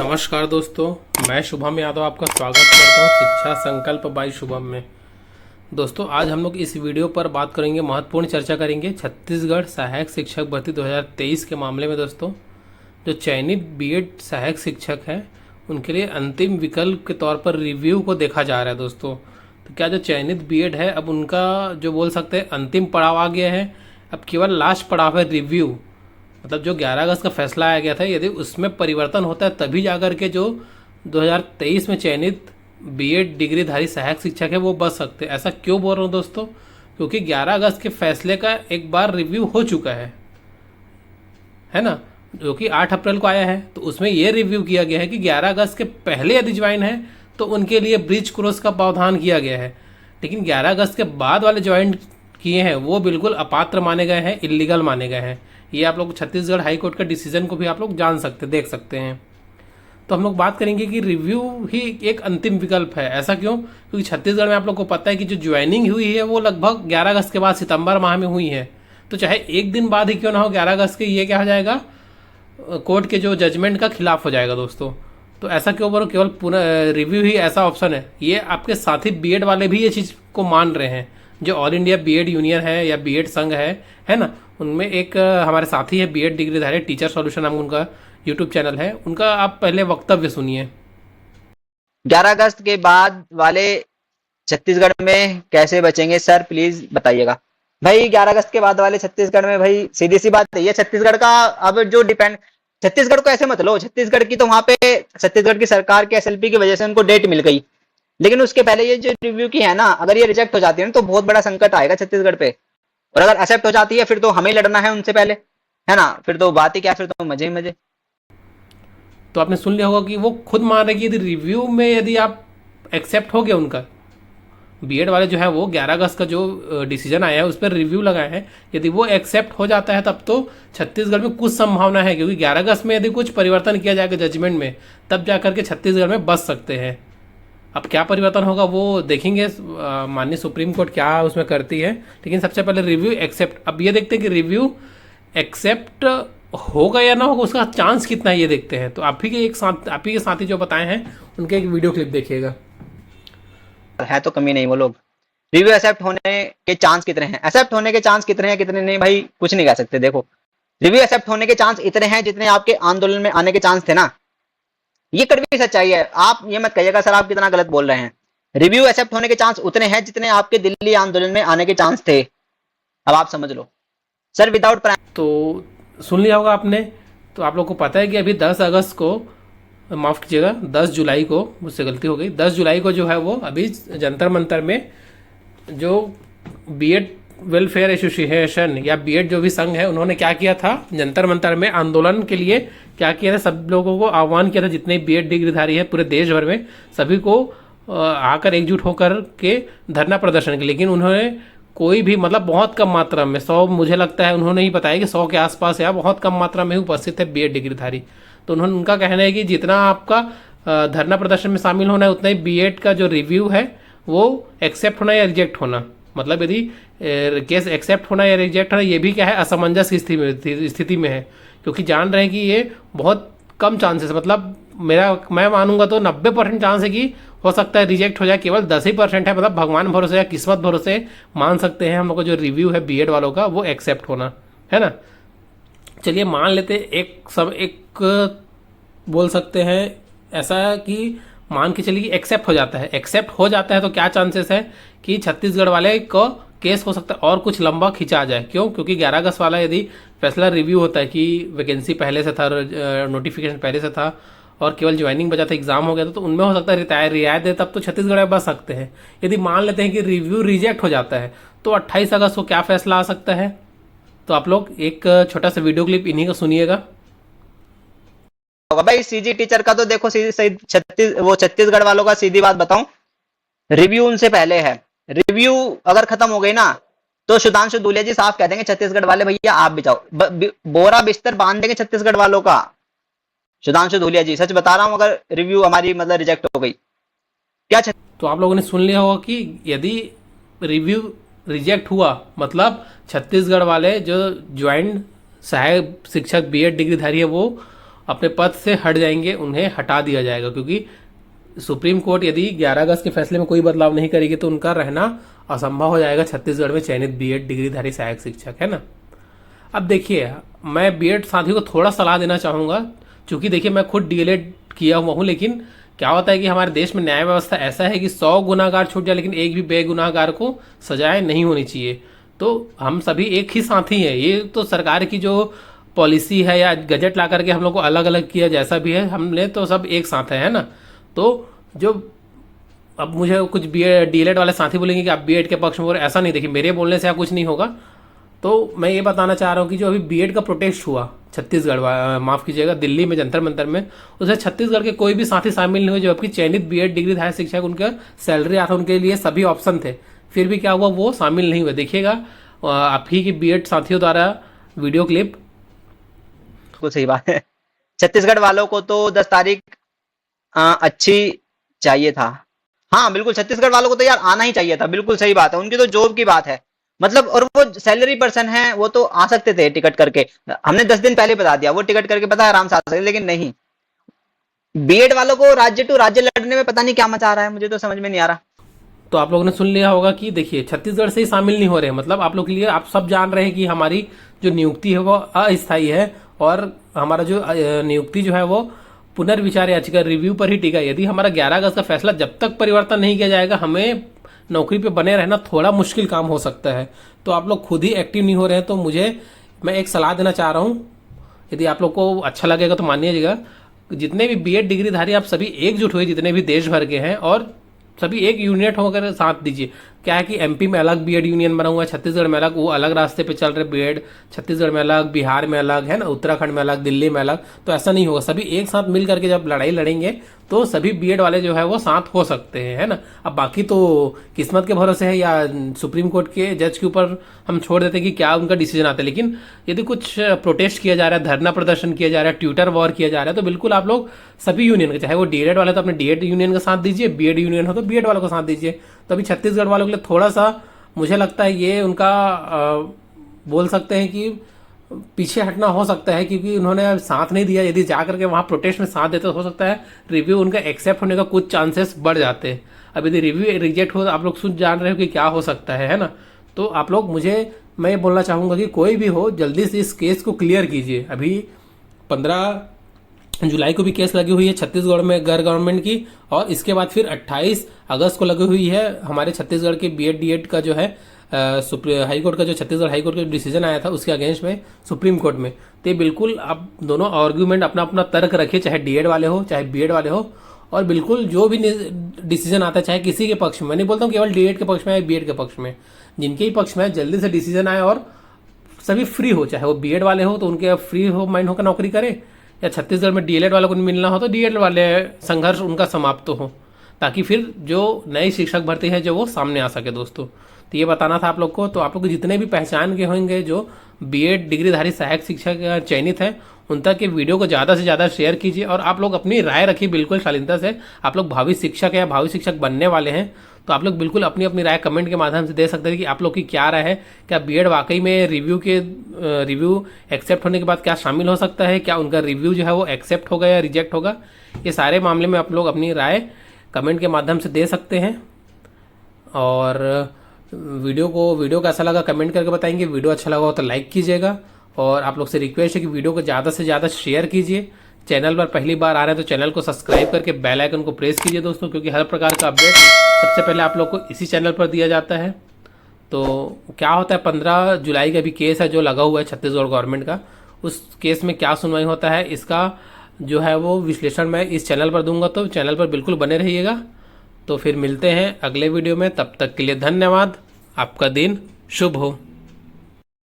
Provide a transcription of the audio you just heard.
नमस्कार दोस्तों, मैं शुभम यादव आपका स्वागत करता हूं शिक्षा संकल्प बाई शुभम में। दोस्तों, आज हम लोग इस वीडियो पर बात करेंगे, महत्वपूर्ण चर्चा करेंगे छत्तीसगढ़ सहायक शिक्षक भर्ती 2023 के मामले में। दोस्तों, जो चयनित बीएड सहायक शिक्षक हैं उनके लिए अंतिम विकल्प के तौर पर रिव्यू को देखा जा रहा है। दोस्तों, तो क्या जो चयनित बीएड है अब उनका जो बोल सकते हैं अंतिम पड़ाव आ गया है, अब केवल लास्ट पड़ाव है रिव्यू। मतलब जो 11 अगस्त का फैसला आया गया था, यदि उसमें परिवर्तन होता है तभी जाकर के जो 2023 में चयनित बीएड डिग्रीधारी सहायक शिक्षक है वो बच सकते हैं। ऐसा क्यों बोल रहा हूँ दोस्तों? क्योंकि 11 अगस्त के फैसले का एक बार रिव्यू हो चुका है ना, जो कि 8 अप्रैल को आया है। तो उसमें यह रिव्यू किया गया है कि 11 अगस्त के पहले यदि ज्वाइन है तो उनके लिए ब्रिज क्रॉस का प्रावधान किया गया है, लेकिन 11 अगस्त के बाद वाले ज्वाइन किए हैं वो बिल्कुल अपात्र माने गए हैं, इलीगल माने गए हैं। ये आप लोग छत्तीसगढ़ हाई कोर्ट का डिसीजन को भी आप लोग जान सकते, देख सकते हैं। तो हम लोग बात करेंगे कि रिव्यू ही एक अंतिम विकल्प है। ऐसा क्यों? क्योंकि छत्तीसगढ़ में आप लोग को पता है कि जो ज्वाइनिंग हुई है वो लगभग 11 अगस्त के बाद सितंबर माह में हुई है। तो चाहे एक दिन बाद ही क्यों ना हो 11 अगस्त के, ये क्या हो जाएगा, कोर्ट के जो जजमेंट का खिलाफ हो जाएगा दोस्तों। तो ऐसा क्यों बोलो, केवल पुनः रिव्यू ही ऐसा ऑप्शन है। ये आपके साथी बीएड वाले भी ये चीज़ को मान रहे हैं। जो ऑल इंडिया बीएड यूनियन है या बीएड संघ है ना, उनमें एक हमारे साथी है बीएड डिग्रीधारी, टीचर सॉल्यूशन नाम उनका यूट्यूब चैनल है, उनका आप पहले वक्तव्य सुनिए। 11 अगस्त के बाद वाले छत्तीसगढ़ में कैसे बचेंगे सर, प्लीज बताइएगा। भाई 11 अगस्त के बाद वाले छत्तीसगढ़ में, भाई सीधी सी बात है, ये छत्तीसगढ़ का अब जो डिपेंड, छत्तीसगढ़ को ऐसे मत लो, छत्तीसगढ़ की तो वहां पे छत्तीसगढ़ की सरकार के एसएलपी की वजह से उनको डेट मिल गई, लेकिन उसके पहले ये जो रिव्यू की है ना, अगर ये रिजेक्ट हो जाती है ना तो बहुत बड़ा संकट आएगा छत्तीसगढ़ पे। और अगर एक्सेप्ट हो जाती है फिर तो हमें लड़ना है उनसे पहले, है ना, फिर तो बात ही क्या, फिर तो मजे ही मजे। तो आपने सुन लिया होगा कि वो खुद मान रहे कि यदि रिव्यू में यदि आप एक्सेप्ट हो गया, उनका बीएड वाले जो है वो 11 अगस्त का जो डिसीजन आया है उस पर रिव्यू लगाए हैं, यदि वो एक्सेप्ट हो जाता है तब तो छत्तीसगढ़ में कुछ संभावना है, क्योंकि 11 अगस्त में यदि कुछ परिवर्तन किया जाएगा जजमेंट में तब जाकर के छत्तीसगढ़ में बच सकते हैं। अब क्या परिवर्तन होगा वो देखेंगे, माननीय सुप्रीम कोर्ट क्या उसमें करती है। लेकिन सबसे पहले रिव्यू एक्सेप्ट, अब ये देखते हैं कि रिव्यू एक्सेप्ट होगा या ना होगा, उसका चांस कितना है ये देखते हैं। तो आप ही के साथी जो बताए हैं उनके एक वीडियो क्लिप देखिएगा। है तो कमी नहीं वो लोग। रिव्यू एक्सेप्ट होने के चांस कितने हैं, एक्सेप्ट होने के चांस कितने हैं कितने नहीं, भाई कुछ नहीं कह सकते। देखो, रिव्यू एक्सेप्ट होने के चांस इतने हैं जितने आपके आंदोलन में आने के चांस थे ना, ये कड़वी सच्चाई है। आप ये मत कहिएगा सर आप कितना गलत बोल रहे हैं। रिव्यू एक्सेप्ट होने के चांस उतने हैं जितने आपके दिल्ली आंदोलन में आने के चांस थे। अब आप समझ लो सर, विदाउट प्राइम। तो सुन लिया होगा आपने। तो आप लोग को पता है कि अभी 10 अगस्त को, माफ़ कीजिएगा 10 जुलाई को, मुझसे गलती हो गई, 10 जुलाई को जो है वो अभी जंतर मंतर में जो बीएड वेलफेयर एसोसिएशन या बीएड जो भी संघ है उन्होंने क्या किया था, जंतर मंतर में आंदोलन के लिए क्या किया था, सब लोगों को आह्वान किया था, जितने बीएड डिग्रीधारी है पूरे देश भर में सभी को आकर एकजुट होकर के धरना प्रदर्शन किया। लेकिन उन्होंने कोई भी, मतलब बहुत कम मात्रा में, 100 मुझे लगता है उन्होंने ही बताया कि 100 के आसपास या बहुत कम मात्रा में उपस्थित है बीएड डिग्रीधारी। तो उन्होंने, उनका कहना है कि जितना आपका धरना प्रदर्शन में शामिल होना है उतना ही बीएड का जो रिव्यू है वो एक्सेप्ट होना या रिजेक्ट होना, मतलब यदि केस एक्सेप्ट होना या रिजेक्ट होना ये भी क्या है, असमंजस की स्थिति में है। क्योंकि जान रहे हैं कि ये बहुत कम चांसेस, मतलब मैं मानूंगा तो 90% चांस है कि हो सकता है रिजेक्ट हो जाए, केवल 10% है, मतलब भगवान भरोसे या किस्मत भरोसे मान सकते हैं हम लोग को जो रिव्यू है बीएड वालों का वो एक्सेप्ट होना है ना। चलिए मान लेते एक बोल सकते हैं ऐसा कि मान के चलिए एक्सेप्ट हो जाता है। एक्सेप्ट हो जाता है तो क्या चांसेस है कि छत्तीसगढ़ वाले को केस हो सकता है और कुछ लंबा खिंचा जाए। क्यों? क्योंकि 11 अगस्त वाला यदि फैसला रिव्यू होता है कि वैकेंसी पहले से था, नोटिफिकेशन पहले से था और केवल ज्वाइनिंग बचा था, एग्जाम हो गया था, तो उनमें हो सकता है रियायत दे, तब तो छत्तीसगढ़ में बच सकते हैं। यदि मान लेते हैं कि रिव्यू रिजेक्ट हो जाता है तो 28 अगस्त को क्या फैसला आ सकता है। तो आप लोग एक छोटा सा वीडियो क्लिप इन्हीं को सुनिएगा। भाई सीजी टीचर का तो देखो, छत्तीसगढ़ वालों का सीधी बात बताऊं, रिव्यू उनसे पहले है। रिव्यू अगर खत्म हो गई ना तो सुधांशु धूलिया जी साफ कह देंगे छत्तीसगढ़ वाले भैया आप भी जाओ, बोरा बिस्तर बांध देंगे छत्तीसगढ़ वालों का। सुधांशु धूलिया जी सच बता रहा हूं, अगर रिव्यू हमारी मतलब रिजेक्ट हो गई क्या तो आप लोगों ने सुन लिया होगा कि यदि रिव्यू रिजेक्ट हुआ मतलब छत्तीसगढ़ वाले जो ज्वाइंट सहायक शिक्षक बीएड डिग्रीधारी है वो अपने पद से हट जाएंगे, उन्हें हटा दिया जाएगा, क्योंकि सुप्रीम कोर्ट यदि 11 अगस्त के फैसले में कोई बदलाव नहीं करेगी तो उनका रहना असंभव हो जाएगा छत्तीसगढ़ में चयनित बीएड डिग्रीधारी सहायक शिक्षक, है ना। अब देखिए, मैं बीएड साथियों को थोड़ा सलाह देना चाहूँगा, क्योंकि देखिए मैं खुद डीएलएड किया हुआ हूँ, लेकिन क्या होता है कि हमारे देश में न्याय व्यवस्था ऐसा है कि 100 गुनाहगार छूट जाए लेकिन एक भी बेगुनाहगार को सजाएं नहीं होनी चाहिए। तो हम सभी एक ही साथी हैं, ये तो सरकार की जो पॉलिसी है या गजट ला करके हम लोग को अलग अलग किया जैसा भी है, हमने तो सब एक साथ है ना। तो जो अब मुझे कुछ डीएलएड वाले साथी बोलेंगे कि आप बीएड के पक्ष में, और ऐसा नहीं, देखिए मेरे बोलने से कुछ नहीं होगा। तो मैं ये बताना चाह रहा हूँ कि जो अभी बीएड का प्रोटेस्ट हुआ छत्तीसगढ़, माफ़ कीजिएगा, दिल्ली में जंतर मंतर में, उसमें छत्तीसगढ़ के कोई भी साथी शामिल नहीं हुए, जो आपकी चयनित बीएड डिग्रीधारी शिक्षक उनका सैलरी आता, उनके लिए सभी ऑप्शन थे, फिर भी क्या हुआ, वो शामिल नहीं हुए। देखिएगा आप ही की बीएड साथियों द्वारा वीडियो क्लिप। बिल्कुल सही बात है। छत्तीसगढ़ वालों को तो 10 तारीख अच्छी चाहिए था। हाँ बिल्कुल, छत्तीसगढ़ वालों को तो यार आना ही चाहिए था, बिल्कुल सही बात है। उनकी तो जॉब की बात है, मतलब, और वो सैलरी पर्सन है, वो तो आ सकते थे टिकट करके। हमने 10 दिन पहले बता दिया, वो टिकट करके पता आराम से आ सकते, लेकिन नहीं। बीएड वालों को राज्य टू राज्य लड़ने में पता नहीं क्या मचा रहा है, मुझे तो समझ में नहीं आ रहा। तो आप लोगों ने सुन लिया होगा कि देखिए छत्तीसगढ़ से ही शामिल नहीं हो रहे, मतलब आप लोग के लिए, आप सब जान रहे हैं कि हमारी जो नियुक्ति है वो अस्थायी है, और हमारा जो नियुक्ति जो है वो पुनर्विचार याचिका रिव्यू पर ही टिका। यदि हमारा 11 अगस्त का फैसला जब तक परिवर्तन नहीं किया जाएगा, हमें नौकरी पे बने रहना थोड़ा मुश्किल काम हो सकता है। तो आप लोग खुद ही एक्टिव नहीं हो रहे हैं, तो मैं एक सलाह देना चाह रहा हूँ, यदि आप लोग को अच्छा लगेगा तो मानिएगा। जितने भी बीएड डिग्रीधारी आप सभी एकजुट हुए, जितने भी देश भर के हैं, और सभी एक यूनिट होकर साथ दीजिए। क्या है कि एमपी में अलग बीएड यूनियन बना हुआ है, छत्तीसगढ़ में अलग, वो अलग रास्ते पे चल रहे बीएड, छत्तीसगढ़ में अलग, बिहार में अलग, है ना, उत्तराखंड में अलग, दिल्ली में अलग। तो ऐसा नहीं होगा, सभी एक साथ मिल करके जब लड़ाई लड़ेंगे तो सभी बीएड वाले जो है वो साथ हो सकते हैं, है ना। अब बाकी तो किस्मत के भरोसे है या सुप्रीम कोर्ट के जज के ऊपर हम छोड़ देते हैं कि क्या उनका डिसीजन आता है। लेकिन यदि कुछ प्रोटेस्ट किया जा रहा है, धरना प्रदर्शन किया जा रहा है, ट्विटर वॉर किया जा रहा है, तो बिल्कुल आप लोग सभी यूनियन के, चाहे वो डीएड वाले तो अपने डीएड यूनियन का साथ दीजिए, बीएड यूनियन हो तो बीएड वालों का साथ दीजिए। तो अभी छत्तीसगढ़ वालों के लिए थोड़ा सा मुझे लगता है ये उनका बोल सकते हैं कि पीछे हटना हो सकता है, क्योंकि उन्होंने साथ नहीं दिया। यदि जाकर के वहां प्रोटेस्ट में साथ देते तो हो सकता है रिव्यू उनका एक्सेप्ट होने का कुछ चांसेस बढ़ जाते हैं। अब यदि रिव्यू रिजेक्ट हो तो आप लोग सुन जान रहे हो कि क्या हो सकता है ना। तो आप लोग, मैं ये बोलना चाहूँगा कि कोई भी हो, जल्दी से इस केस को क्लियर कीजिए। अभी 15 जुलाई को भी केस लगी हुई है छत्तीसगढ़ में गवर्नमेंट की, और इसके बाद फिर 28 अगस्त को लगी हुई है हमारे छत्तीसगढ़ के बीएड डीएड का जो है हाई कोर्ट का, जो छत्तीसगढ़ हाई कोर्ट का डिसीजन आया था उसके अगेंस्ट में सुप्रीम कोर्ट में। तो बिल्कुल आप दोनों आर्ग्यूमेंट अपना अपना तर्क रखिए, चाहे डीएड वाले हो चाहे बीएड वाले हो, और बिल्कुल जो भी डिसीजन आता है, चाहे किसी के पक्ष में, मैं नहीं बोलता हूँ केवल डीएड के पक्ष में या बीएड के पक्ष में, जिनके ही पक्ष में जल्दी से डिसीजन आए और सभी फ्री हो। चाहे वो बीएड वाले हो तो उनके फ्री हो माइंड होकर नौकरी करे, या छत्तीसगढ़ में डीएलएड वालों को मिलना हो तो डीएलएड वाले संघर्ष उनका समाप्त हो, ताकि फिर जो नई शिक्षक भर्ती है जो वो सामने आ सके दोस्तों। तो ये बताना था आप लोग को। तो आप लोग जितने भी पहचान के होंगे जो बीएड डिग्रीधारी सहायक शिक्षक चयनित है, उन तक के वीडियो को ज़्यादा से ज़्यादा शेयर कीजिए, और आप लोग अपनी राय रखिए बिल्कुल शालीनता से। आप लोग भावी शिक्षक है या भावी शिक्षक बनने वाले हैं, तो आप लोग बिल्कुल अपनी अपनी राय कमेंट के माध्यम से दे सकते हैं कि आप लोग की क्या राय है। क्या बीएड वाकई में रिव्यू एक्सेप्ट होने के बाद क्या शामिल हो सकता है, क्या उनका रिव्यू जो है वो एक्सेप्ट होगा या रिजेक्ट होगा, ये सारे मामले में आप लोग अपनी राय कमेंट के माध्यम से दे सकते हैं। और वीडियो कैसा लगा कमेंट करके बताएंगे। वीडियो अच्छा लगा हो तो लाइक कीजिएगा, और आप लोग से रिक्वेस्ट है कि वीडियो को ज़्यादा से ज़्यादा शेयर कीजिए। चैनल पर पहली बार आ रहे हैं तो चैनल को सब्सक्राइब करके बेल आइकन को प्रेस कीजिए दोस्तों, क्योंकि हर प्रकार का अपडेट सबसे पहले आप लोग को इसी चैनल पर दिया जाता है। तो क्या होता है, 15 जुलाई का भी केस है जो लगा हुआ है छत्तीसगढ़ गवर्नमेंट का, उस केस में क्या सुनवाई होता है इसका जो है वो विश्लेषण मैं इस चैनल पर दूंगा, तो चैनल पर बिल्कुल बने रहिएगा। तो फिर मिलते हैं अगले वीडियो में, तब तक के लिए धन्यवाद। आपका दिन शुभ हो।